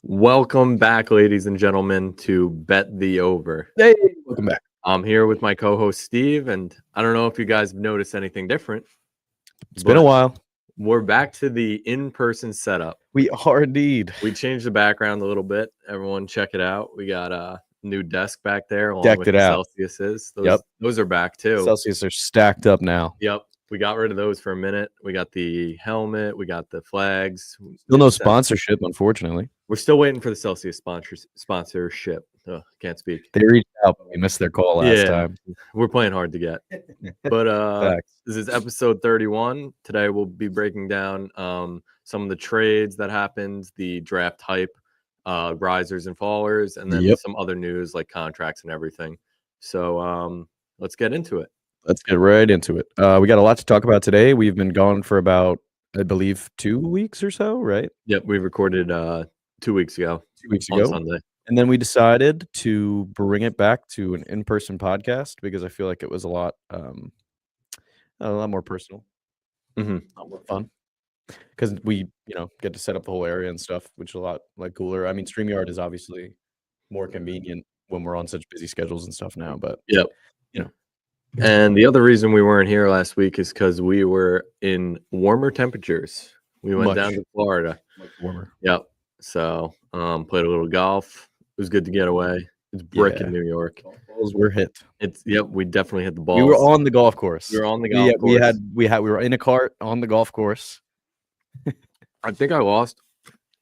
Welcome back, ladies and gentlemen, to Bet the Over. Hey, welcome back. I'm here with my co-host Steve, and I don't know if you guys have noticed anything different. It's been a while. We're back to the in-person setup. We are indeed. We changed the background a little bit. Everyone, check it out. We got a new desk back there, along Decked with it the out. Celsiuses. Those are back too. Celsius are stacked up now. Yep. We got rid of those for a minute. We got the helmet. We got the flags. Still no sponsorship, unfortunately. We're still waiting for the Celsius sponsorship. Can't speak. They reached out, but we missed their call last time. We're playing hard to get. But this is episode 31. Today we'll be breaking down some of the trades that happened, the draft hype, risers and fallers, and then some other news like contracts and everything. So let's get into it. Let's get right into it. We got a lot to talk about today. We've been gone for about, I believe, 2 weeks or so, right? Yep, we recorded 2 weeks ago. 2 weeks on ago. Sunday. And then we decided to bring it back to an in-person podcast because I feel like it was a lot more personal, a lot more fun. Because we, get to set up the whole area and stuff, which is a lot cooler. I mean, StreamYard is obviously more convenient when we're on such busy schedules and stuff now. But And the other reason we weren't here last week is because we were in warmer temperatures. We went down to Florida. Much warmer. Yep. So played a little golf. It was good to get away. It's brick in New York. Balls were hit. We definitely hit the balls. We were on the golf course. We were on the golf course. We were in a cart on the golf course. I think I lost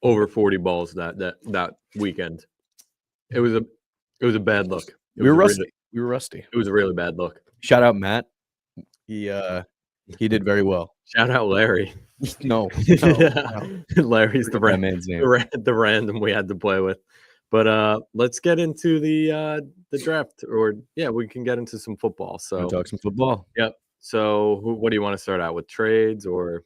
over 40 balls that weekend. It was a bad look. We were rusty. It was a really bad look. Shout out Matt. He did very well. Shout out Larry. No. Larry's the man's name. The random we had to play with. But let's get into the draft, we can get into some football. So we'll talk some football. Yep. So what do you want to start out with, trades, or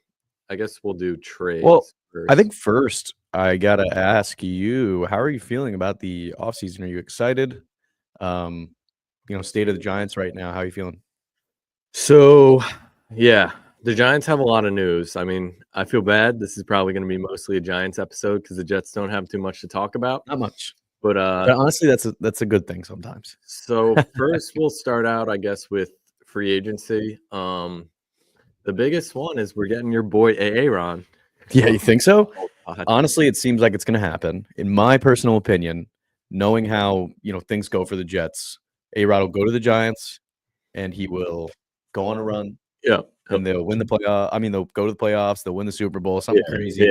I guess we'll do trades? Well, first. I think first I gotta ask you, how are you feeling about the offseason? Are you excited? State of the Giants right now. How are you feeling? So, the Giants have a lot of news. I mean, I feel bad. This is probably going to be mostly a Giants episode because the Jets don't have too much to talk about. Not much. But honestly, that's a good thing sometimes. So first, we'll start out, I guess, with free agency. The biggest one is we're getting your boy Aaron. Yeah, you think so? Honestly, it seems like it's going to happen. In my personal opinion, knowing how things go for the Jets, A-Rod will go to the Giants, and he will go on a run. Yeah. And they'll win the playoff. I mean, they'll go to the playoffs. They'll win the Super Bowl. Something crazy.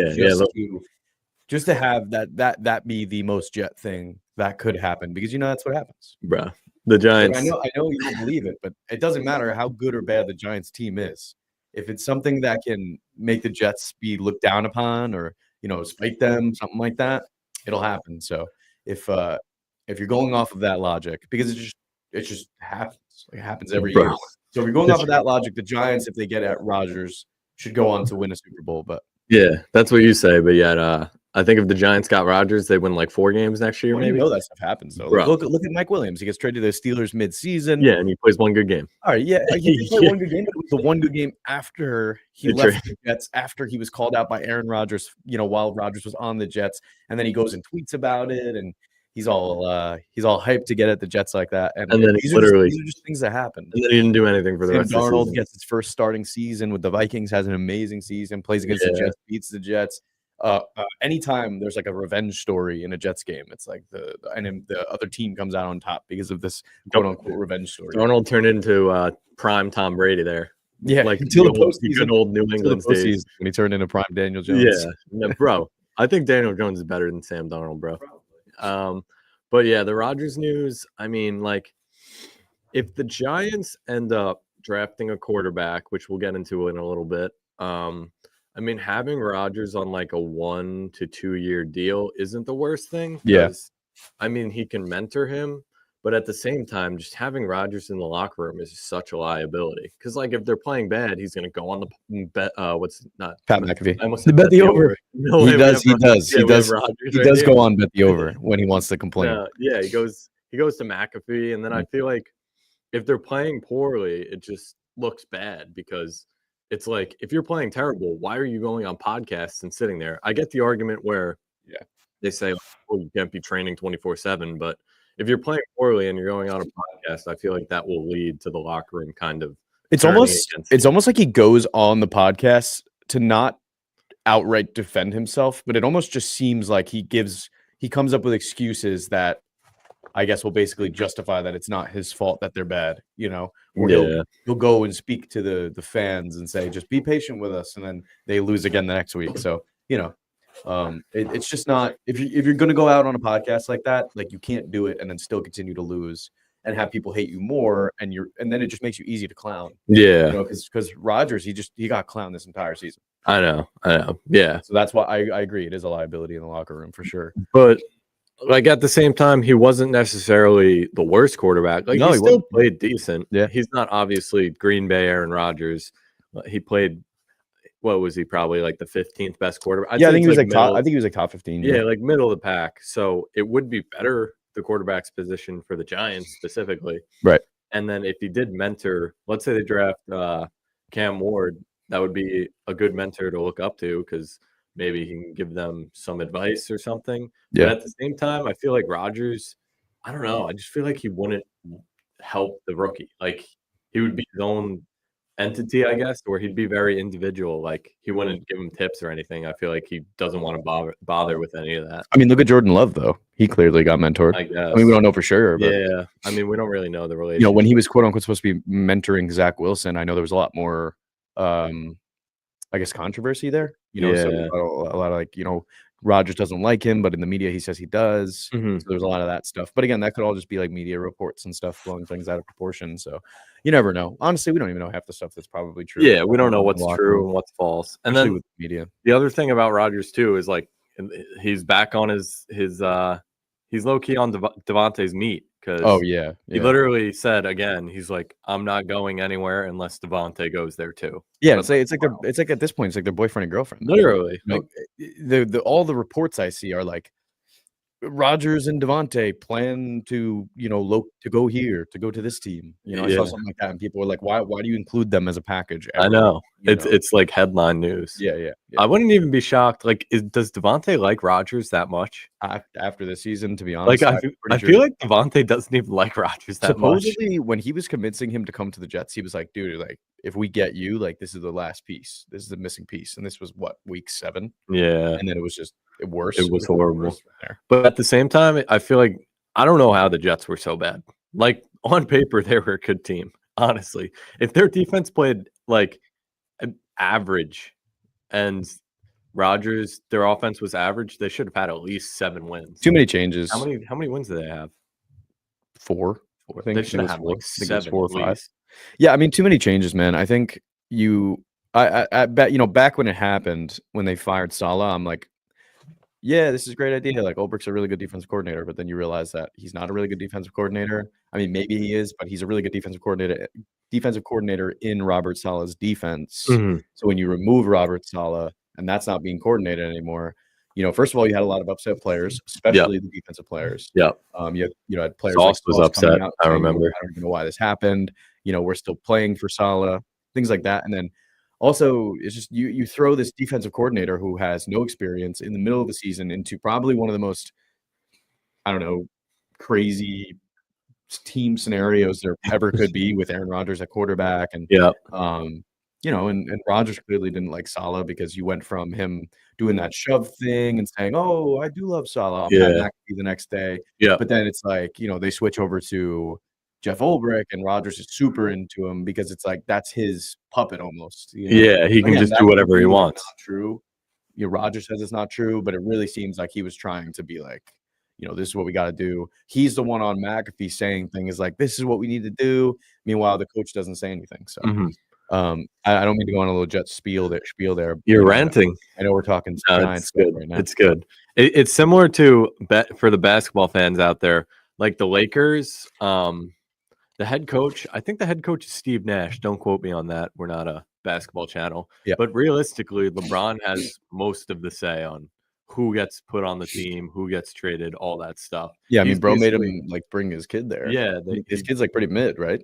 Just to have that be the most Jet thing that could happen, because that's what happens, bruh. The Giants. I know you don't believe it, but it doesn't matter how good or bad the Giants team is. If it's something that can make the Jets be looked down upon, or spite them, something like that, it'll happen. So if you're going off of that logic, because it just happens. It happens every year. So if you're going off of that logic, the Giants, if they get at Rodgers, should go on to win a Super Bowl. But yeah, that's what you say. But yet, I think if the Giants got Rodgers, they win like 4 games next year. Maybe. That stuff happens though. Look at Mike Williams. He gets traded to the Steelers mid-season. Yeah, and he plays one good game. All right, yeah, he played one good game. But it was the one good game after he left the Jets, after he was called out by Aaron Rodgers. While Rodgers was on the Jets, and then he goes and tweets about it, and he's all hyped to get at the Jets like that. And then these are just things that happen. And then he didn't do anything for the rest of the season. Darnold gets his first starting season with the Vikings, has an amazing season, plays against the Jets, beats the Jets. Anytime there's like a revenge story in a Jets game, it's like the other team comes out on top because of this quote unquote revenge story. Darnold turned into prime Tom Brady there. Yeah, like until the good old New England days when he turned into prime Daniel Jones. Yeah, bro. I think Daniel Jones is better than Sam Darnold, bro. But yeah, the Rodgers news. I mean, like, if the Giants end up drafting a quarterback, which we'll get into in a little bit, I mean, having Rodgers on like a 1 to 2 year deal isn't the worst thing. Yeah. I mean, he can mentor him, but at the same time, just having Rodgers in the locker room is such a liability. Because like, if they're playing bad, he's going to go on the bet. Pat McAfee. I almost said bet the over. No, he does go on bet the over when he wants to complain. Yeah, he goes to McAfee, and then I feel like if they're playing poorly, it just looks bad because it's like, if you're playing terrible, why are you going on podcasts and sitting there? I get the argument where they say, "Oh, you can't be training 24/7," but if you're playing poorly and you're going on a podcast, I feel like that will lead to the locker room kind of It's turning almost against you. like he goes on the podcast to not outright defend himself, but it almost just seems like he comes up with excuses that I guess will basically justify that it's not his fault that they're bad, or Yeah. he'll go and speak to the fans and say, just be patient with us, and then they lose again the next week. So, it's just not if you're gonna go out on a podcast like that, like you can't do it and then still continue to lose and have people hate you more, and then it just makes you easy to clown. Yeah. Because Rodgers, he got clowned this entire season. I know. Yeah. So that's why I agree. It is a liability in the locker room for sure. But like at the same time, he wasn't necessarily the worst quarterback. Like No, he he still wasn't. played decent. Yeah. He's not obviously Green Bay Aaron Rodgers. He played. What was he? Probably like the 15th best quarterback. I think he was like top. I think he was like top 15. Yeah, like middle of the pack. So it would be better the quarterback's position for the Giants specifically. Right. And then if he did mentor, let's say they draft Cam Ward, that would be a good mentor to look up to because maybe he can give them some advice or something. Yeah. But at the same time, I feel like Rodgers, I don't know. I just feel like he wouldn't help the rookie. Like he would be his own entity, I guess, or he'd be very individual. Like he wouldn't give him tips or anything. I feel like he doesn't want to bother with any of that. I mean, look at Jordan Love though. He clearly got mentored. I guess. I mean, we don't know for sure. But, yeah. I mean, we don't really know the relationship. when he was quote unquote supposed to be mentoring Zach Wilson, I know there was a lot more, I guess, controversy there. So a lot of like, Rodgers doesn't like him, but in the media he says he does. Mhm. So there's a lot of that stuff. But again, that could all just be like media reports and stuff blowing things out of proportion. So you never know. Honestly, we don't even know half the stuff that's probably true. Yeah, we don't know what's true and what's false. And then with media. The other thing about Rodgers too is like he's back on his he's low key on Devontae's meat because he literally said again he's like I'm not going anywhere unless Devontae goes there too. Yeah, it's like at this point it's like their boyfriend and girlfriend. Literally, all the reports I see are like Rodgers and Devontae plan to to go here, to go to this team. I saw something like that, and people were like, "Why do you include them as a package?" I know it's like headline news. Yeah. I wouldn't even be shocked. Like, does Devontae like Rodgers that much? After this season, to be honest, like I feel like Devontae doesn't even like Rodgers that much. Supposedly, when he was convincing him to come to the Jets, he was like, "Dude, like if we get you, like this is the last piece. This is the missing piece." And this was what, week 7? Yeah, and then it was just worse. It was horrible. But at the same time, I feel like I don't know how the Jets were so bad. Like on paper, they were a good team. Honestly, if their defense played like average and Rodgers, their offense was average, they should have had at least 7 wins. Too many changes. How many wins do they have? 4. I think they should have had like 7 4 or 5. Yeah, I mean, too many changes, man. I think I bet back when it happened, when they fired Saleh, I'm like, yeah, this is a great idea. Like Ulbricht's a really good defensive coordinator, but then you realize that he's not a really good defensive coordinator. I mean, maybe he is, but he's a really good defensive coordinator in Robert Saleh's defense. Mm-hmm. So when you remove Robert Saleh and that's not being coordinated anymore, first of all, you had a lot of upset players, especially the defensive players. Yeah. You had players Sauce was upset. I remember. I don't even know why this happened. We're still playing for Saleh, things like that. And then also, it's just you throw this defensive coordinator who has no experience in the middle of the season into probably one of the most, I don't know, crazy team scenarios there ever could be with Aaron Rodgers at quarterback. And and Rodgers clearly didn't like Saleh because you went from him doing that shove thing and saying, "Oh, I do love Saleh. I'll have McAfee the next day." Yeah. But then it's like, they switch over to Jeff Ulbrich, and Rodgers is super into him because it's like that's his puppet almost. Yeah, he can just do whatever he wants. Not true. Rodgers says it's not true, but it really seems like he was trying to be like, this is what we got to do. He's the one on McAfee saying things like, "This is what we need to do." Meanwhile, the coach doesn't say anything. So, I don't mean to go on a little Jet spiel there. You're ranting. I know we're talking Giants right now. It's good. It's similar to for the basketball fans out there, like the Lakers. The head coach, I think the head coach is Steve Nash. Don't quote me on that. We're not a basketball channel. Yeah. But realistically, LeBron has most of the say on who gets put on the team, who gets traded, all that stuff. Yeah, I mean, bro made him like bring his kid there. Yeah. His kid's like pretty mid, right?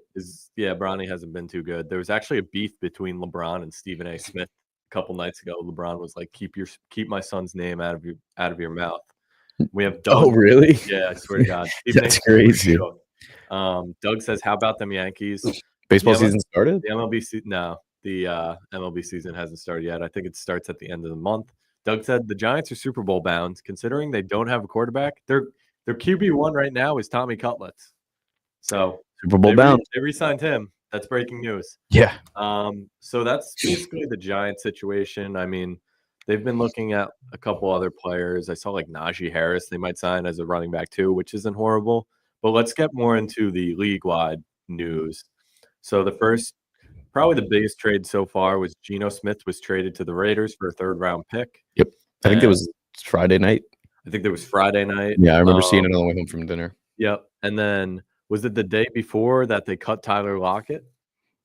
Bronny hasn't been too good. There was actually a beef between LeBron and Stephen A. Smith a couple nights ago. LeBron was like, keep my son's name out of your mouth. We have Doug. Oh, really? Yeah, I swear to God. That's crazy. Doug says, "How about them Yankees?" Baseball season started? The MLB season, no, the MLB season hasn't started yet. I think it starts at the end of the month. Doug said the Giants are Super Bowl bound, considering they don't have a quarterback. Their QB1 right now is Tommy Cutlets. So Super Bowl bound. They re-signed him. That's breaking news. Yeah. So that's basically the Giants situation. I mean, they've been looking at a couple other players. I saw like Najee Harris they might sign as a running back too, which isn't horrible. But let's get more into the league-wide news. So the first, probably the biggest trade so far was Geno Smith was traded to the Raiders for a third-round pick. Yep. I think it was Friday night. I think there was Friday night. Yeah, I remember seeing it on the way home from dinner. Yep. And then was it the day before that they cut Tyler Lockett?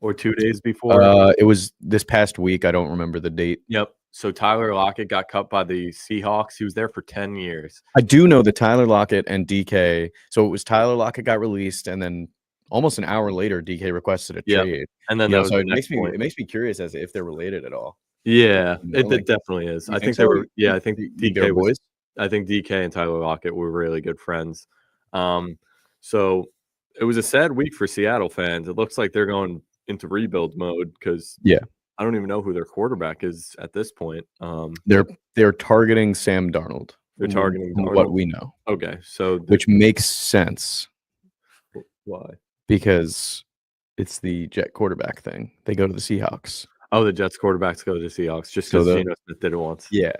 Or 2 days before? It was this past week. I don't remember the date. Yep. So Tyler Lockett got cut by the Seahawks. He was there for 10 years. I do know that Tyler Lockett and DK. So it was Tyler Lockett got released, and then almost an hour later, DK requested a trade. And then so it makes me curious as if they're related at all. Yeah, it definitely is. I think they were. Yeah, I think DK boys. I think DK and Tyler Lockett were really good friends. So it was a sad week for Seattle fans. It looks like they're going into rebuild mode because I don't even know who their quarterback is at this point. They're targeting Sam Darnold. They're targeting Darnold. What we know. Okay, so which makes sense. Why? Because it's the Jet quarterback thing. They go to the Seahawks. Oh, the Jets quarterbacks go to the Seahawks just because Geno Smith did it once. Yeah.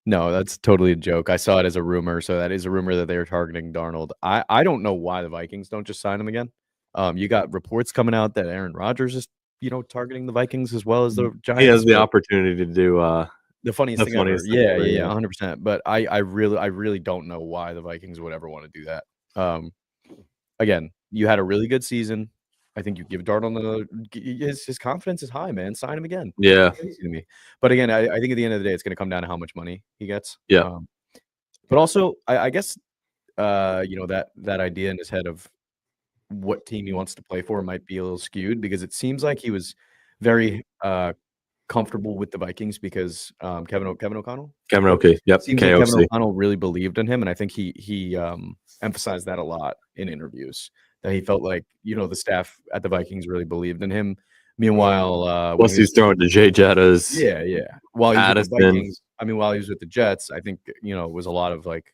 No, that's totally a joke. I saw it as a rumor, so that is a rumor that they're targeting Darnold. I don't know why the Vikings don't just sign him again. You got reports coming out that Aaron Rodgers is, targeting the Vikings as well as the Giants. He has the opportunity to do the funniest thing ever. Yeah, 100%. But I really don't know why the Vikings would ever want to do that. Again, you had a really good season. I think you give Darnold his confidence is high, man. Sign him again. Yeah. But again, I think at the end of the day, it's going to come down to how much money he gets. Yeah. But also, I guess, that idea in his head of what team he wants to play for might be a little skewed because it seems like he was very comfortable with the Vikings because Kevin O'Connell. Yep. Seems like Kevin O'Connell really believed in him, and I think he emphasized that a lot in interviews. That he felt like the staff at the Vikings really believed in him. Meanwhile, once he's throwing to Jay Jettas, while he was with the Vikings, while he was with the Jets, I think it was a lot of like.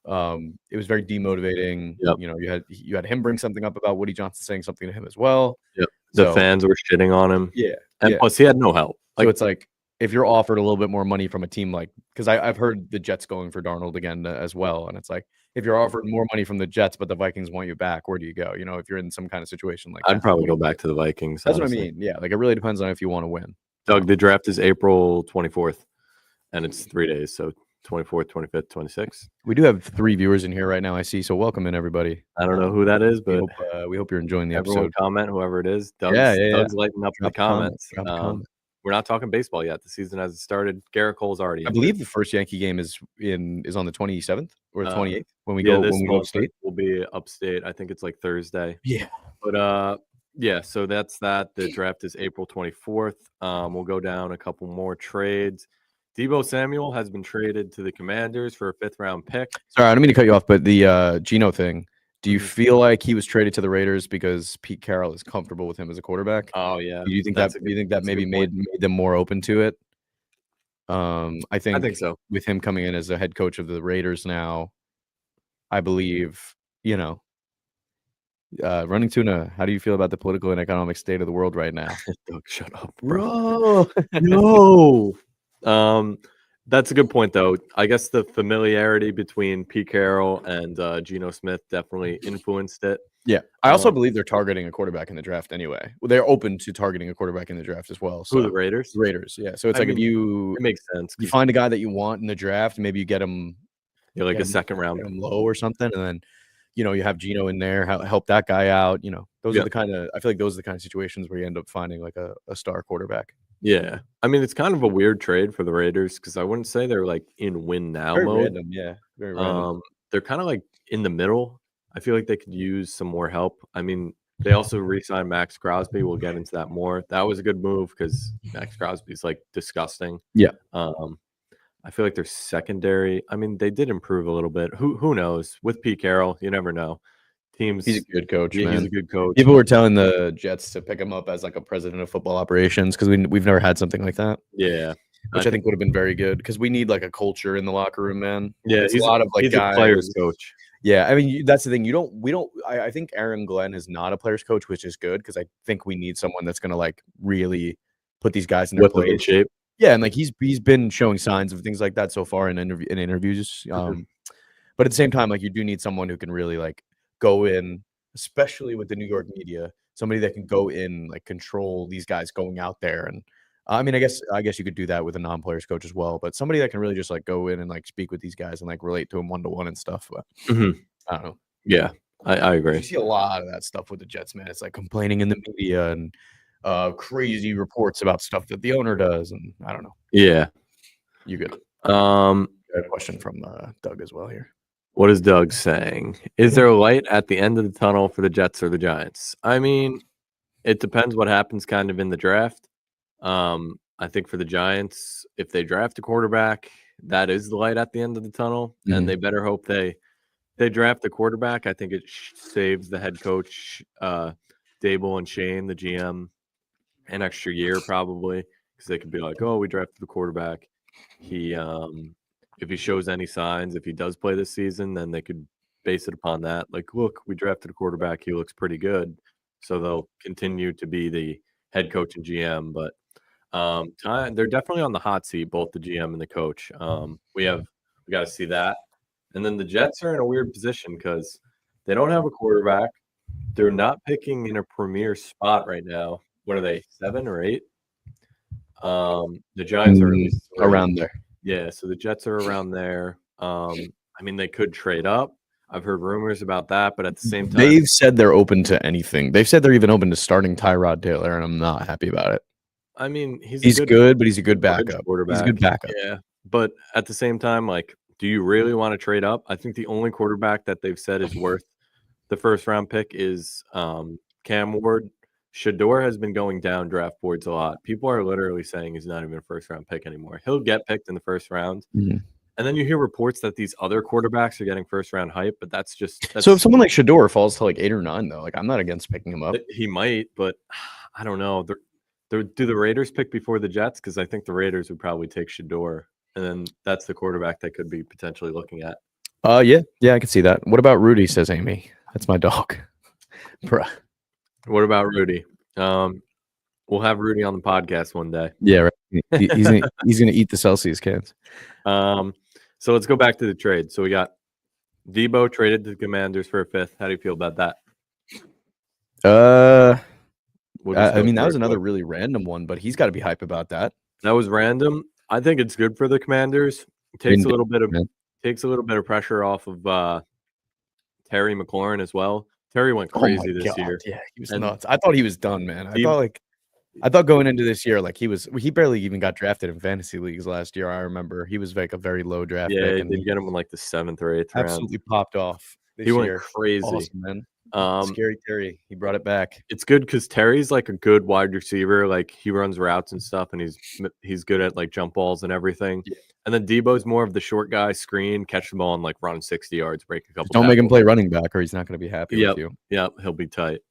It was very demotivating. Yep. You had him bring something up about Woody Johnson saying something to him as well. Yep. The fans were shitting on him. Yeah. And plus he had no help. So it's like if you're offered a little bit more money from a team like because I've heard the Jets going for Darnold again as well. And it's like if you're offered more money from the Jets, but the Vikings want you back, where do you go? If you're in some kind of situation like that. I'd probably go back to the Vikings. That's honestly what I mean. Yeah. Like it really depends on if you want to win. Doug, the draft is April 24th and it's 3 days. So 24th, 25th, 26th. We do have 3 viewers in here right now, I see. So welcome in, everybody. I don't know who that is, but we hope you're enjoying the episode. Comment, whoever it is. Doug's lighting up the comments. We're not talking baseball yet. The season hasn't started. Garrett Cole's already. I believe the first Yankee game is on the 27th or the 28th when we go upstate. We'll be upstate. I think it's like Thursday. Yeah. But so that's that. The draft is April 24th. We'll go down a couple more trades. Deebo Samuel has been traded to the Commanders for a 5th-round pick. Sorry, I don't mean to cut you off, but the Geno thing. Do you feel like he was traded to the Raiders because Pete Carroll is comfortable with him as a quarterback? Oh yeah. Do you think that maybe made them more open to it? I think so. With him coming in as a head coach of the Raiders now, I believe Running Tuna, how do you feel about the political and economic state of the world right now? Doug, shut up, bro. No. That's a good point, though. I guess the familiarity between Pete Carroll and Geno Smith definitely influenced it. Yeah. I also believe they're targeting a quarterback in the draft anyway. Well, they're open to targeting a quarterback in the draft as well. So who, the Raiders? The Raiders, yeah. So it's if it makes sense. You find a guy that you want in the draft, maybe you get him a second round low or something, and then you have Geno in there, help that guy out. Those are the kind of I feel like those are the kind of situations where you end up finding like a star quarterback. Yeah. I mean, it's kind of a weird trade for the Raiders because I wouldn't say they're like in win now mode. Random, yeah. Very random. They're kind of like in the middle. I feel like they could use some more help. I mean, they also re-signed Max Crosby. We'll get into that more. That was a good move because Max Crosby's like disgusting. Yeah. I feel like their secondary. I mean, they did improve a little bit. Who knows? With Pete Carroll, you never know. Teams. He's a good coach, Yeah, man. he's a good coach. People were telling the Jets to pick him up as like a president of football operations because we've never had something like that. Yeah, which I think would have been very good because we need like a culture in the locker room, man. Yeah, it's a lot of like he's guys. A players coach. Yeah, I mean that's the thing. I think Aaron Glenn is not a players coach, which is good because I think we need someone that's gonna like really put these guys in their place. In shape. Yeah, and like he's been showing signs of things like that so far in interviews. But at the same time, like you do need someone who can really like go in, especially with the New York media, somebody that can go in, like control these guys going out there. And I mean, I guess you could do that with a non-players coach as well, but somebody that can really just like go in and like speak with these guys and like relate to them one-to-one and stuff. But I don't know. Yeah, I agree. You see a lot of that stuff with the Jets, man. It's like complaining in the media and crazy reports about stuff that the owner does, and I don't know. Yeah, you good? Got a question from Doug as well here. What is Doug saying? Is there a light at the end of the tunnel for the Jets or the Giants? I mean, it depends what happens kind of in the draft. I think for the Giants, if they draft a quarterback, that is the light at the end of the tunnel, and they better hope they draft a quarterback. I think it saves the head coach, Dable and Shane, the GM, an extra year probably, because they could be like, oh, we drafted the quarterback. He if he shows any signs, if he does play this season, then they could base it upon that. Like, look, we drafted a quarterback. He looks pretty good. So they'll continue to be the head coach and GM. But they're definitely on the hot seat, both the GM and the coach. We got to see that. And then the Jets are in a weird position because they don't have a quarterback. They're not picking in a premier spot right now. What are they, 7 or 8? The Giants are at least around there. Yeah, so the Jets are around there. I mean, they could trade up. I've heard rumors about that, but at the same time, they've said they're open to anything. They've said they're even open to starting Tyrod Taylor, and I'm not happy about it. I mean, he's good, but he's a good backup. He's a good backup. Yeah, but at the same time, like, do you really want to trade up? I think the only quarterback that they've said is worth the first round pick is Cam Ward. Shador has been going down draft boards a lot. People are literally saying he's not even a first round pick anymore. He'll get picked in the first round. And then you hear reports that these other quarterbacks are getting first round hype, but that's so if someone like Shador falls to like 8 or 9, though, like I'm not against picking him up. He might, but I don't know. Do the Raiders pick before the Jets? Because I think the Raiders would probably take Shador, and then that's the quarterback they could be potentially looking at. Yeah, I can see that. What about Rudy? Says Amy. That's my dog. Bruh. What about Rudy? We'll have Rudy on the podcast one day. Yeah, right. He's gonna eat the Celsius cans. So let's go back to the trade. So we got Deebo traded to the Commanders for a 5th. How do you feel about that? I mean, that was another really random one, but he's got to be hype about that. That was random. I think it's good for the Commanders. It takes a little bit of pressure off of Terry McLaurin as well. Terry went crazy this year. Yeah, he was nuts. I thought he was done, man. I thought going into this year, like he barely even got drafted in fantasy leagues last year. I remember he was like a very low draft pick. Yeah, they get him in like the 7th or 8th round. Absolutely popped off. He went crazy. Awesome, man. Scary Terry. He brought it back. It's good because Terry's like a good wide receiver. Like he runs routes and stuff, and he's good at like jump balls and everything. Yeah. And then Deebo's more of the short guy, screen, catch the ball, and like run 60 yards, break a couple. Don't make him play running back, or he's not going to be happy with you. Yep, he'll be tight.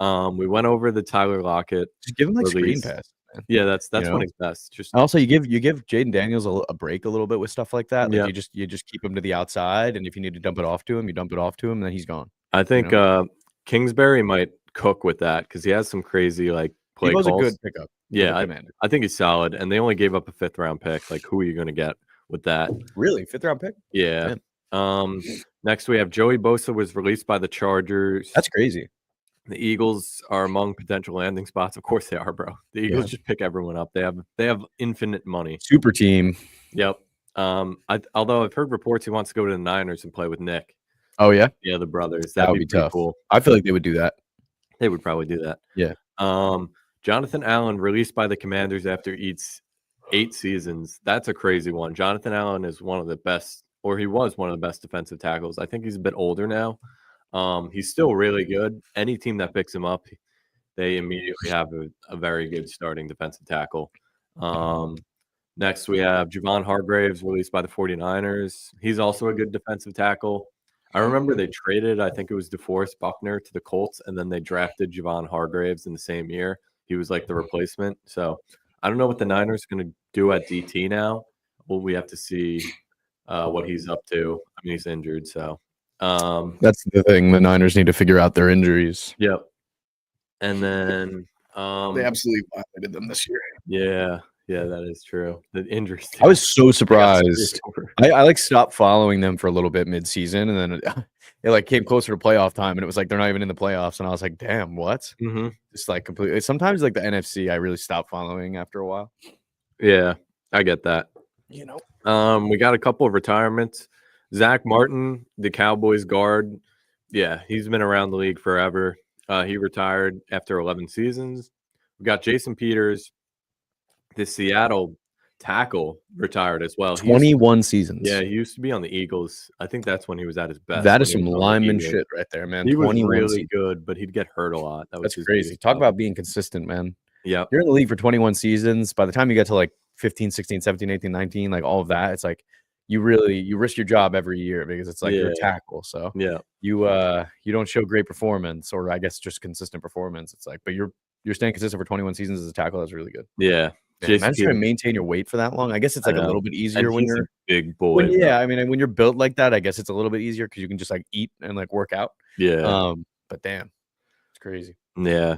We went over the Tyler Lockett. Just give him like screen pass. Man. Yeah, that's when it's best. Just also you give Jaden Daniels a break a little bit with stuff like that. Like you just keep him to the outside, and if you need to dump it off to him, you dump it off to him, and then he's gone. I think Kingsbury might cook with that because he has some crazy like play calls. He was a good pickup. Yeah, I think he's solid, and they only gave up a 5th round pick. Like, who are you going to get with that? Really, 5th round pick? Yeah. Man. Next we have Joey Bosa was released by the Chargers. That's crazy. The Eagles are among potential landing spots. Of course they are, bro. The Eagles just pick everyone up. They have infinite money. Super team. Yep. Although I've heard reports he wants to go to the Niners and play with Nick. Oh yeah, yeah, the brothers. That would be tough. Cool. I feel like they would do that. They would probably do that. Yeah. Jonathan Allen released by the Commanders after 8 seasons. That's a crazy one. Jonathan Allen is one of the best, or he was one of the best defensive tackles. I think he's a bit older now. He's still really good. Any team that picks him up, they immediately have a very good starting defensive tackle. Next, we have Javon Hargraves, released by the 49ers. He's also a good defensive tackle. I remember they traded, I think it was DeForest Buckner to the Colts, and then they drafted Javon Hargraves in the same year. He was like the replacement. So I don't know what the Niners are going to do at DT now. Well, we have to see what he's up to. I mean, he's injured, so. That's the thing. The Niners need to figure out their injuries. Yep. And then They absolutely violated them this year. Yeah, that is true. The injuries. I was so surprised. I like stopped following them for a little bit mid-season, and then it like came closer to playoff time, and it was like they're not even in the playoffs, and I was like, damn, what? Mm-hmm. Just like completely. Sometimes like the NFC, I really stopped following after a while. Yeah, I get that. You know, we got a couple of retirements. Zach Martin, the Cowboys guard. Yeah, he's been around the league forever. He retired after 11 seasons. We got Jason Peters, the Seattle tackle, retired as well. 21 seasons. Yeah, he used to be on the Eagles. I think that's when he was at his best. That is some lineman shit right there, man. He was really good, but he'd get hurt a lot. That's crazy. Talk about being consistent, man. Yeah. You're in the league for 21 seasons. By the time you get to like 15, 16, 17, 18, 19, like all of that, it's like you risk your job every year because it's like you're a tackle. So you don't show great performance, or I guess just consistent performance. It's like, but you're staying consistent for 21 seasons as a tackle. That's really good. Yeah. Imagine trying to maintain your weight for that long. I guess it's like a little bit easier when you're a big boy. I mean, when you're built like that, I guess it's a little bit easier because you can just like eat and like work out. Yeah. But damn, it's crazy. Yeah.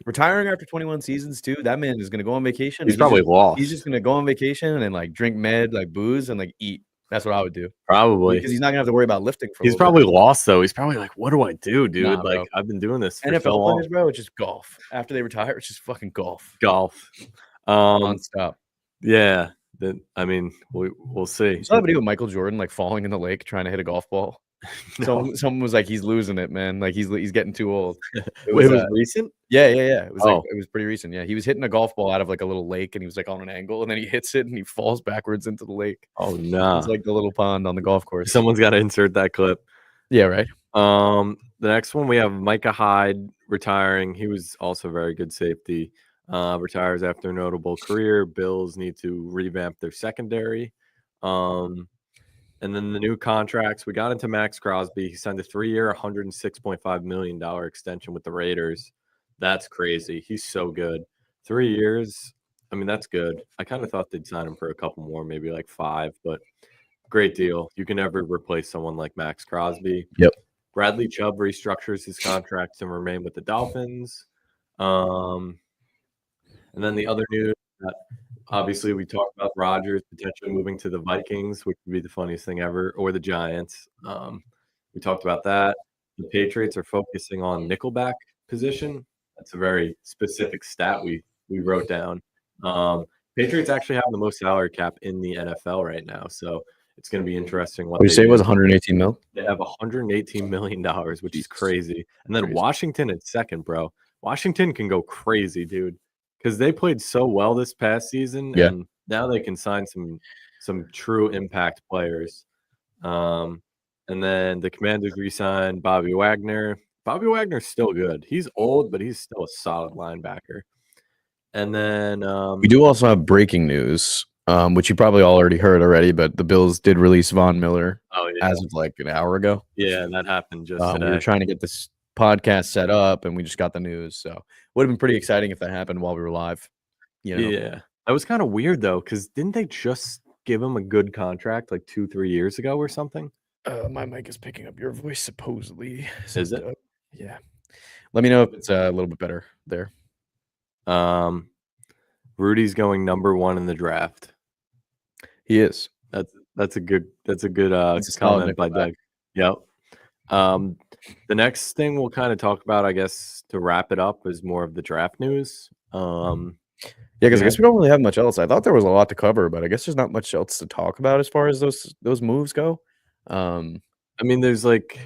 Retiring after 21 seasons too. That man is gonna go on vacation. He's probably lost. He's just gonna go on vacation and like drink like booze and like eat. That's what I would do. Probably because he's not gonna have to worry about lifting. He's probably lost though. He's probably like, "What do I do, dude? Nah, like, I've been doing this for NFL so long." players, bro, it's just golf. After they retire, it's just fucking golf. Nonstop. Yeah. I mean, we'll see. You saw that video of Michael Jordan like falling in the lake trying to hit a golf ball. No. Someone was like, he's losing it, man. Like he's getting too old. It was recent? Yeah. It was it was pretty recent. Yeah. He was hitting a golf ball out of like a little lake and he was like on an angle and then he hits it and he falls backwards into the lake. Oh no. It's like the little pond on the golf course. Someone's got to insert that clip. Yeah, right. The next one we have Micah Hyde retiring. He was also a very good safety. Retires after a notable career. Bills need to revamp their secondary. And then the new contracts, we got into Max Crosby. He signed a 3-year, $106.5 million extension with the Raiders. That's crazy. He's so good. 3 years, I mean, that's good. I kind of thought they'd sign him for a couple more, maybe like 5, but great deal. You can never replace someone like Max Crosby. Yep. Bradley Chubb restructures his contract to remain with the Dolphins. And then the other news that obviously we talked about Rodgers potentially moving to the Vikings, which would be the funniest thing ever, or the Giants. We talked about that. The Patriots are focusing on nickelback position. That's a very specific stat we wrote down. Patriots actually have the most salary cap in the NFL right now, so it's going to be interesting. What you say it was 118 mil? They have $118 million, which is crazy. And then Washington at second, bro. Washington can go crazy, dude, because they played so well this past season, and now they can sign some true impact players. And then the Commanders re-signed Bobby Wagner. Bobby Wagner's still good. He's old, but he's still a solid linebacker. And then we do also have breaking news, which you probably already heard already, but the Bills did release Von Miller as of like an hour ago. Yeah, that happened just today. We were trying to get this podcast set up, and we just got the news. So would have been pretty exciting if that happened while we were live. You know? Yeah, that was kind of weird though, because didn't they just give him a good contract like 2-3 years ago or something? My mic is picking up your voice supposedly. Is it? Yeah. Let me know if it's a little bit better there. Rudy's going number 1 in the draft. He is. That's a good comment by Doug. Yep. The next thing we'll kind of talk about, I guess, to wrap it up, is more of the draft news. Because I guess we don't really have much else. I thought there was a lot to cover, but I guess there's not much else to talk about as far as those moves go. I mean, there's like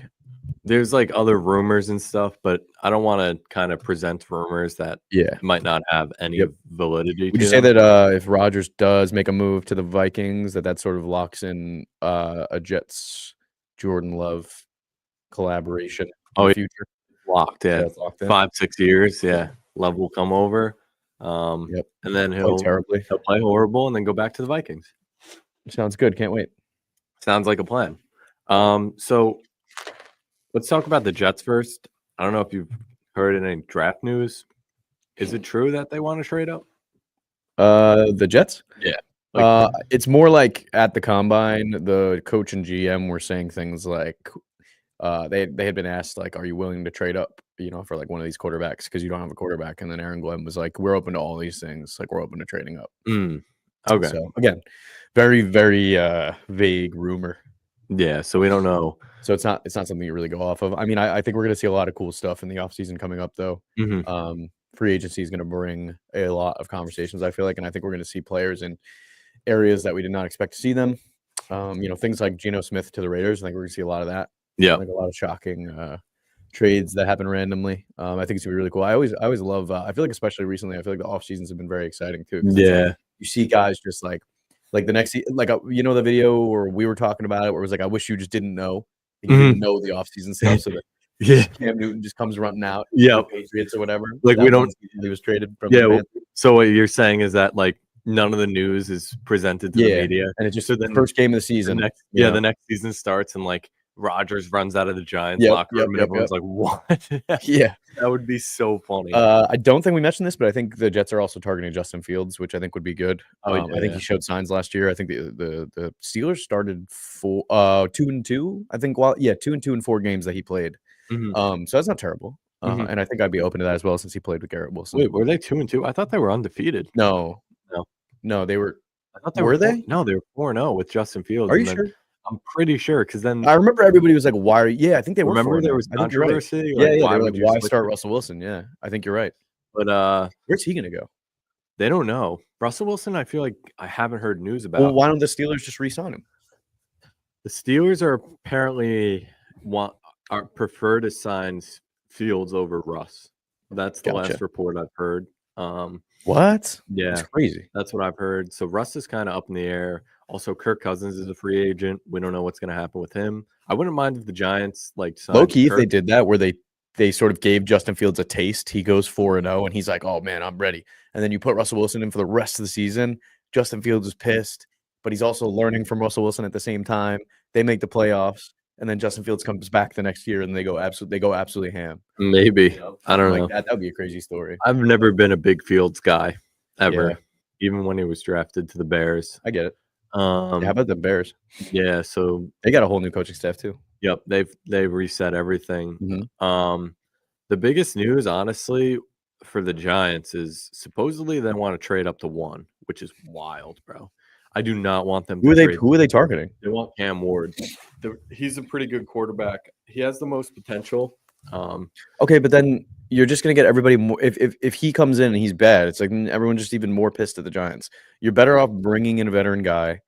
other rumors and stuff, but I don't want to kind of present rumors that might not have any validity. Would you say that if Rodgers does make a move to the Vikings, that sort of locks in a Jets Jordan Love collaboration in the future? Locked, yeah. 5-6 years, yeah. Love will come over. Yep. And then Play he'll terribly. play horrible and then go back to the Vikings. Sounds good. Can't wait. Sounds like a plan. So let's talk about the Jets first. I don't know if you've heard any draft news. Is it true that they want to trade up? The Jets? Yeah. It's more like at the combine, the coach and GM were saying things like they had been asked, like, are you willing to trade up, for like one of these quarterbacks because you don't have a quarterback? And then Aaron Glenn was like, we're open to all these things. Like, we're open to trading up. Okay. So again, very, very vague rumor. Yeah, so we don't know. So it's not something you really go off of. I mean, I think we're going to see a lot of cool stuff in the offseason coming up, though. Free agency is going to bring a lot of conversations, I feel like, and I think we're going to see players in areas that we did not expect to see them. Things like Geno Smith to the Raiders. I think we're going to see a lot of that. Yeah, like a lot of shocking trades that happen randomly. I think it's gonna be really cool. I always love. I feel like especially recently, I feel like the off seasons have been very exciting too. Yeah, you see guys just like the next the video where we were talking about it, where it was like, I wish you just didn't know. And you didn't know the off season stuff, so that Cam Newton just comes running out. Yeah, Patriots or whatever. Like we don't. He was traded from. Yeah. So what you're saying is that like none of the news is presented to the media, and it's just the first game of the season. The next season starts and like Rodgers runs out of the Giants locker room and everyone's like, what? Yeah. That would be so funny. I don't think we mentioned this, but I think the Jets are also targeting Justin Fields, which I think would be good. I think he showed signs last year. I think the Steelers started 2-2. I think 2-2 in 4 games that he played. So that's not terrible. And I think I'd be open to that as well since he played with Garrett Wilson. Wait, were they 2-2? I thought they were undefeated. No, they were. I thought they were they? No, they were 4-0 with Justin Fields. Are you sure? I'm pretty sure because then I remember everybody was like, "Why?" I think they were. Remember there was controversy. Right. Why start Russell Wilson? Yeah, I think you're right. But where's he gonna go? They don't know. Russell Wilson, I feel like I haven't heard news about. Well, why don't the Steelers just re-sign him? The Steelers are apparently prefer to sign Fields over Russ. That's the last report I've heard. What? Yeah, that's crazy. That's what I've heard. So Russ is kind of up in the air. Also, Kirk Cousins is a free agent. We don't know what's going to happen with him. I wouldn't mind if the Giants low key if they did that, where they sort of gave Justin Fields a taste. He goes 4-0, and he's like, "Oh man, I'm ready." And then you put Russell Wilson in for the rest of the season. Justin Fields is pissed, but he's also learning from Russell Wilson at the same time. They make the playoffs, and then Justin Fields comes back the next year, and they go absolutely ham. Maybe I don't know. That would be a crazy story. I've never been a big Fields guy ever, even when he was drafted to the Bears. I get it. How about the Bears? Yeah, so they got a whole new coaching staff too. Yep, they've reset everything. The biggest news, honestly, for the Giants is supposedly they want to trade up to 1, which is wild, bro. I do not want them. Who are they targeting? They want Cam Ward. He's a pretty good quarterback. He has the most potential. Okay, but then you're just gonna get everybody more. If he comes in and he's bad, it's like everyone's just even more pissed at the Giants. You're better off bringing in a veteran guy,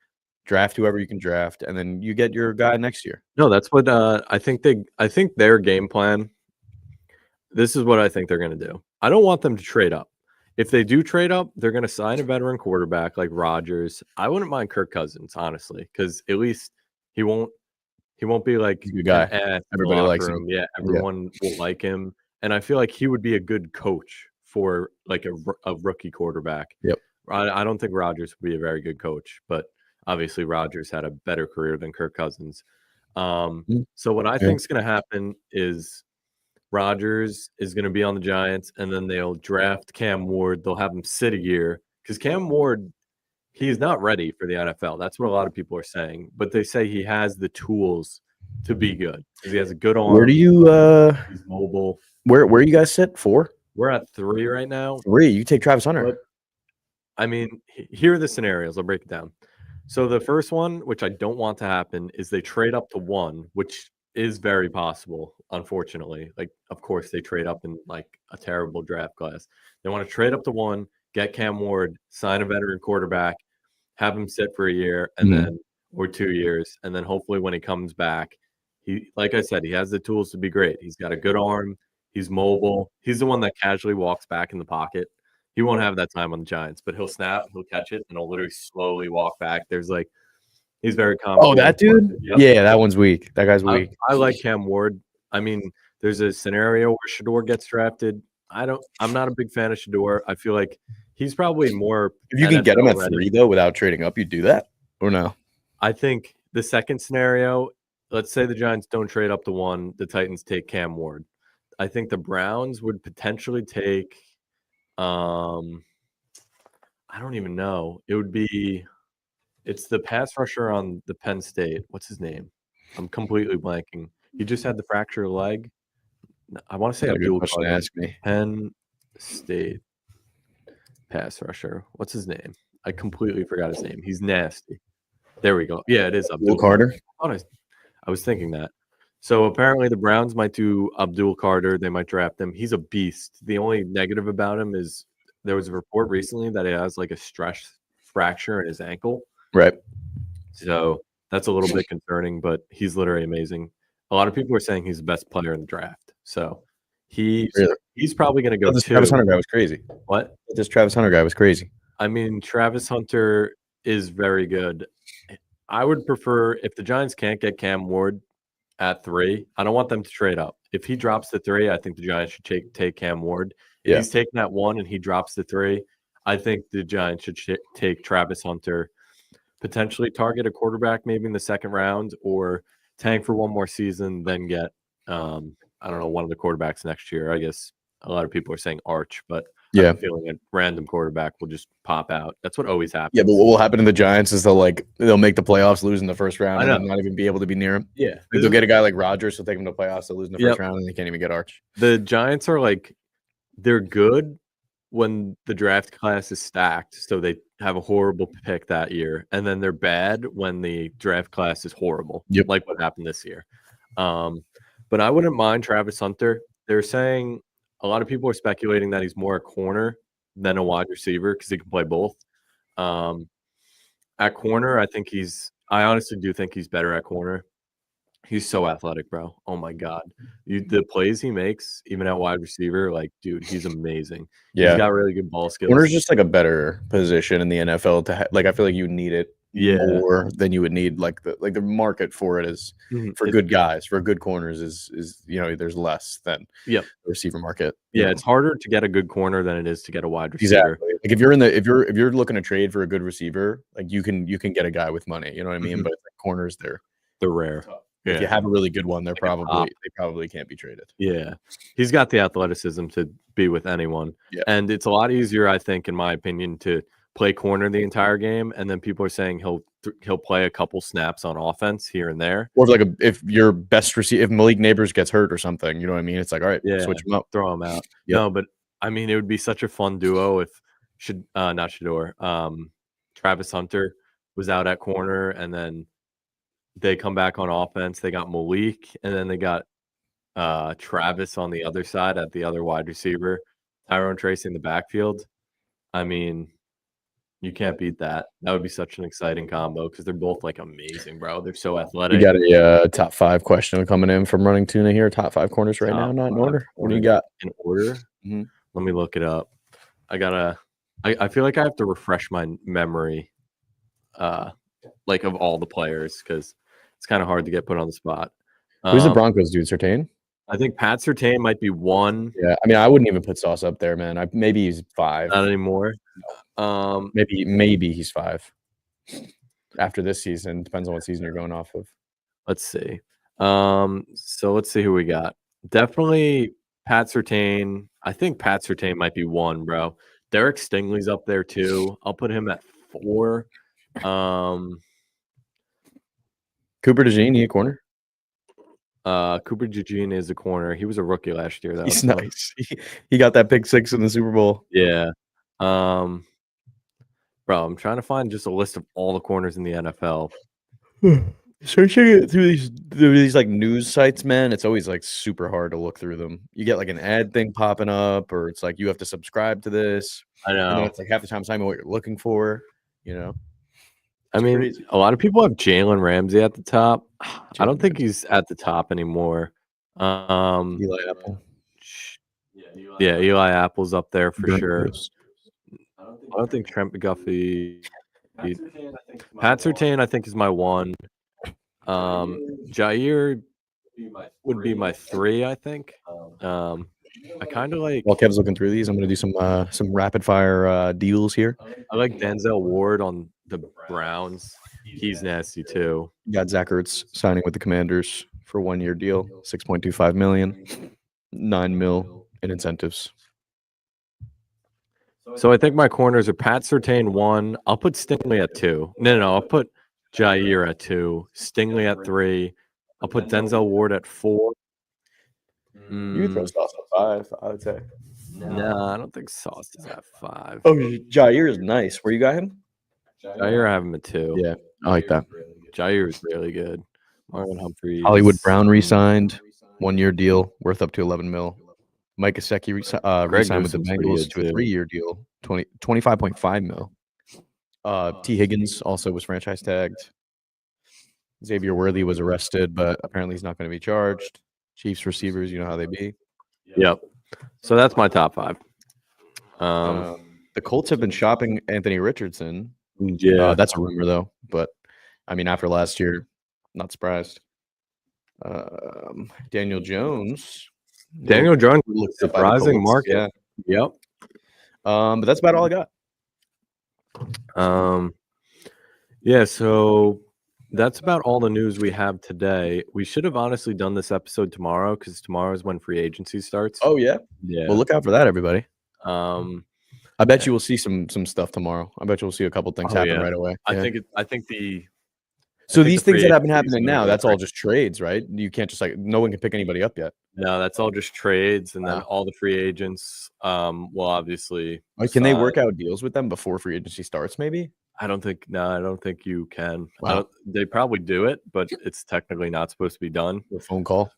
draft whoever you can draft, and then you get your guy next year. No, that's what I think. I think their game plan. This is what I think they're gonna do. I don't want them to trade up. If they do trade up, they're gonna sign a veteran quarterback like Rodgers. I wouldn't mind Kirk Cousins, honestly, because at least he won't be like a good guy. Everybody likes him. Yeah, everyone will like him. And I feel like he would be a good coach for like a rookie quarterback. Yep. I don't think Rodgers would be a very good coach, but obviously Rodgers had a better career than Kirk Cousins. So what I think is going to happen is Rodgers is going to be on the Giants, and then they'll draft Cam Ward. They'll have him sit a year because Cam Ward, he's not ready for the NFL. That's what a lot of people are saying. But they say he has the tools to be good because he has a good arm. Where do you he's mobile. Where you guys sit? 4? We're at 3 right now. 3. You take Travis Hunter. But, I mean, here are the scenarios. I'll break it down. So the first one, which I don't want to happen, is they trade up to 1, which is very possible, unfortunately. Like, of course, they trade up in like a terrible draft class. They want to trade up to 1, get Cam Ward, sign a veteran quarterback, have him sit for a year and then or 2 years, and then hopefully when he comes back, he, like I said, he has the tools to be great. He's got a good arm. He's mobile. He's the one that casually walks back in the pocket. He won't have that time on the Giants, but he'll snap, he'll catch it, and he'll literally slowly walk back. He's very confident. Oh, that dude? Yep. Yeah, that one's weak. That guy's weak. I like Cam Ward. I mean, there's a scenario where Shador gets drafted. I'm not a big fan of Shador. I feel like he's probably more. If you can get him NFL at ready. 3 though, without trading up, you'd do that or no? I think the second scenario, let's say the Giants don't trade up to 1, the Titans take Cam Ward. I think the Browns would potentially take. I don't even know. It's the pass rusher on the Penn State. What's his name? I'm completely blanking. He just had the fractured leg. I want to say That's a good Abdul question to Carter. ask me. Penn State pass rusher. What's his name? I completely forgot his name. He's nasty. There we go. Yeah, it is Abdul Carter. I was thinking that. So apparently the Browns might do Abdul Carter. They might draft him. He's a beast. The only negative about him is there was a report recently that he has like a stress fracture in his ankle. Right. So that's a little bit concerning, but he's literally amazing. A lot of people are saying he's the best player in the draft. So he's probably going to go This 2. Travis Hunter guy was crazy. What? This Travis Hunter guy was crazy. I mean, Travis Hunter is very good. I would prefer if the Giants can't get Cam Ward at 3. I don't want them to trade up. If he drops to 3, I think the Giants should take Cam Ward. If he's taking that 1 and he drops to 3, I think the Giants should take Travis Hunter, potentially target a quarterback maybe in the second round, or tank for one more season, then get I don't know, one of the quarterbacks next year. I guess a lot of people are saying Arch, but I have a feeling a random quarterback will just pop out. That's what always happens. Yeah, but what will happen to the Giants is they'll make the playoffs, lose in the first round, and not even be able to be near him. Yeah, they'll get a guy like Rodgers, they'll take him to playoffs, they'll lose in the first round, and they can't even get Arch. The Giants are like, they're good when the draft class is stacked, so they have a horrible pick that year, and then they're bad when the draft class is horrible, like what happened this year. But I wouldn't mind Travis Hunter. They're saying a lot of people are speculating that he's more a corner than a wide receiver because he can play both. At corner, I honestly do think he's better at corner. He's so athletic, bro. Oh my God. The plays he makes, even at wide receiver, like, dude, he's amazing. Yeah. He's got really good ball skills. Corner's just like a better position in the NFL to I feel like you need it more than you would need the market for it is for good guys, for good corners is there's less than the receiver market. Yeah, it's harder to get a good corner than it is to get a wide receiver. Exactly. Like if you're looking to trade for a good receiver, like you can get a guy with money, you know what I mean? But corners they're rare. Yeah. If you have a really good one, they probably can't be traded. Yeah. He's got the athleticism to be with anyone. Yeah. And it's a lot easier, I think, in my opinion, to play corner the entire game. And then people are saying he'll play a couple snaps on offense here and there. Or if your best receiver, if Malik Neighbors gets hurt or something, you know what I mean? It's like, all right, switch him up. Throw him out. Yep. No, but I mean, it would be such a fun duo if not Shador, Travis Hunter was out at corner, and then they come back on offense. They got Malik, and then they got Travis on the other side at the other wide receiver. Tyrone Tracy in the backfield. I mean, you can't beat that. That would be such an exciting combo because they're both like amazing, bro. They're so athletic. We got a top 5 question coming in from Running Tuna here. Top 5 corners right now, not in order. What do you got? In order? Mm-hmm. Let me look it up. I feel like I have to refresh my memory, like of all the players, because it's kind of hard to get put on the spot. Who's the Broncos dude? Surtain? I think Pat Surtain might be 1. Yeah, I mean, I wouldn't even put Sauce up there, man. Maybe he's 5. Not anymore. Maybe he's 5 after this season. Depends on what season you're going off of. Let's see. So let's see who we got. Definitely Pat Surtain. I think Pat Surtain might be 1, bro. Derek Stingley's up there too. I'll put him at 4. Cooper DeJean, he a corner? Cooper DeJean is a corner. He was a rookie last year, though. He's nice. He got that pick 6 in the Super Bowl. Yeah. Bro, I'm trying to find just a list of all the corners in the NFL. Searching it through these like news sites, man, it's always like super hard to look through them. You get like an ad thing popping up, or it's like you have to subscribe to this. I know. And then it's like half the time what you're looking for, you know. I mean, crazy. A lot of people have Jalen Ramsey at the top. I don't think he's at the top anymore. Eli Apple. Yeah, Eli Apple's up there for sure. I don't think Trent McGuffey. Pat Surtain, I think, is my 1. Jair would be my 3, I think. I kind of like. While Kev's looking through these, I'm going to do some rapid fire deals here. I like Denzel Ward on the Browns. He's nasty too. Got Zach Ertz signing with the Commanders for a 1-year deal, $6.25 million, $9 million in incentives. So I think my corners are Pat Surtain 1. I'll put Stingley at 2. No. I'll put Jair at 2. Stingley at 3. I'll put Denzel Ward at 4. You could throw Sauce at 5, I would say. No, I don't think Sauce is at 5. Oh, Jair is nice. Where you got him? Jair, I have him at 2. Yeah, I like that. Jair is really good. Marlon Humphrey. Hollywood Brown re-signed, 1-year deal worth up to $11 million. Mike Gesicki re-signed with the Bengals to a 3-year deal, $25.5 million. T. Higgins also was franchise tagged. Xavier Worthy was arrested, but apparently he's not going to be charged. Chiefs receivers, you know how they be. Yep. So that's my top 5. The Colts have been shopping Anthony Richardson. Yeah, that's a rumor though. But I mean, after last year, not surprised. Daniel Jones. Daniel Jones looks surprising market. Yeah. Yep. But that's about all I got. Yeah, so that's about all the news we have today. We should have honestly done this episode tomorrow because tomorrow is when free agency starts. Oh yeah. Yeah. Well, look out for that, everybody. I bet yeah. you will see some stuff tomorrow. I bet you'll see a couple things happen right away. I Yeah. think these things that have been happening agency's now, gonna that's go all just trades, right? You can't just no one can pick anybody up yet. No, that's all just trades, and then Wow. all the free agents will obviously Can they work out deals with them before free agency starts? Maybe. I don't think you can. Wow. They probably do it, but it's technically not supposed to be done. A phone call.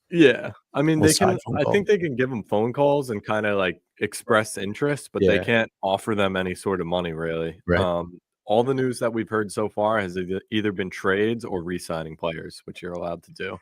Yeah, I mean Well, they can. side phone I call. think they can give them phone calls and kind of like express interest, but they Yeah. can't offer them any sort of money really. Right. All the news that we've heard so far has either been trades or re-signing players, which you're allowed to do.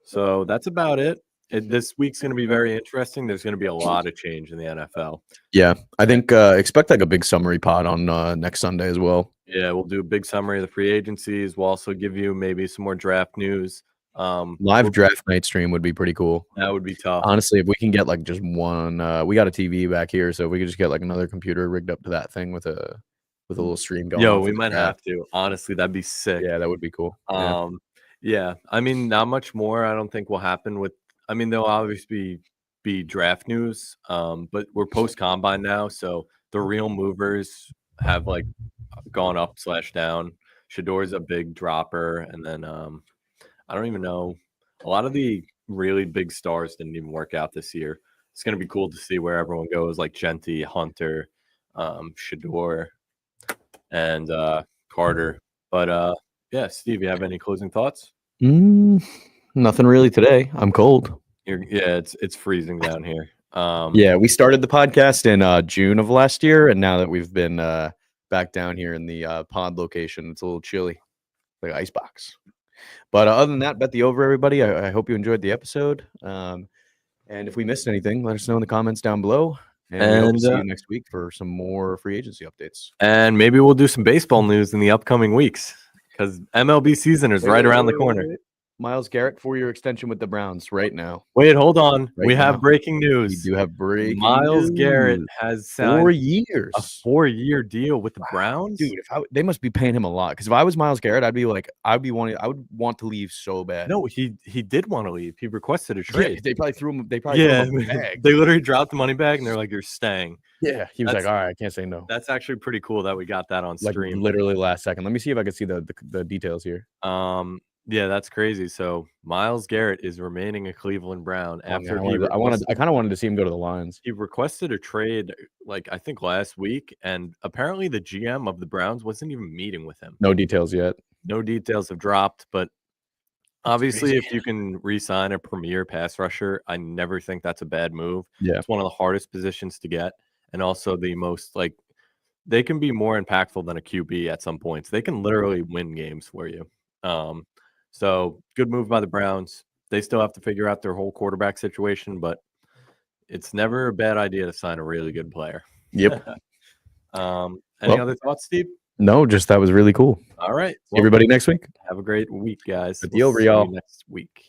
So that's about it. This week's going to be very interesting. There's going to be a lot of change in the NFL. Yeah, I think expect like a big summary pod on next Sunday as well. Yeah, we'll do a big summary of the free agencies. We'll also give you maybe some more draft news. Live draft night stream would be pretty cool. That would be tough. Honestly, if we can get like just one, we got a TV back here, so if we could just get like another computer rigged up to that thing with a little stream going. Yo, we might have to. Honestly, that'd be sick. Yeah, that would be cool. Yeah. I mean, not much more. I don't think will happen with. I mean, there'll obviously be draft news, but we're post combine now, so the real movers have like gone up/down. Shador's a big dropper, and then I don't even know. A lot of the really big stars didn't even work out this year. It's gonna be cool to see where everyone goes, like Genty, Hunter, Shador, and Carter. But yeah, Steve, you have any closing thoughts? Nothing really today. I'm cold. Yeah, it's freezing down here. Yeah, we started the podcast in June of last year, and now that we've been back down here in the pod location, it's a little chilly, like icebox. But other than that, bet the over, everybody. I hope you enjoyed the episode. And if we missed anything, let us know in the comments down below. And we hope to see you next week for some more free agency updates. And maybe we'll do some baseball news in the upcoming weeks because MLB season is right around the corner. Myles Garrett, 4-year extension with the Browns right now. Wait, hold on. Right we now. have breaking news. We do have breaking Myles news. Garrett has signed 4 years. a 4-year deal with the Browns. Dude, they must be paying him a lot. Because if I was Myles Garrett, I would want to leave so bad. No, he did want to leave. He requested a trade. Yeah, they probably threw him. They probably threw him a bag. They literally dropped the money bag and they're like, "You're staying." Yeah, he was like, "All right, I can't say no." That's actually pretty cool that we got that on stream. Like literally last second. Let me see if I can see the details here. Yeah, that's crazy. So Myles Garrett is remaining a Cleveland Brown after I kind of wanted to see him go to the Lions. He requested a trade, like I think last week, and apparently the GM of the Browns wasn't even meeting with him. No details yet. No details have dropped, but obviously, if you can re-sign a premier pass rusher, I never think that's a bad move. Yeah, it's one of the hardest positions to get, and also the most they can be more impactful than a QB at some points. They can literally win games for you. So good move by the Browns. They still have to figure out their whole quarterback situation, but it's never a bad idea to sign a really good player. Yep. Any other thoughts, Steve? No, just that was really cool. All right. Well, everybody next week. Have a great week, guys. We'll see you next week.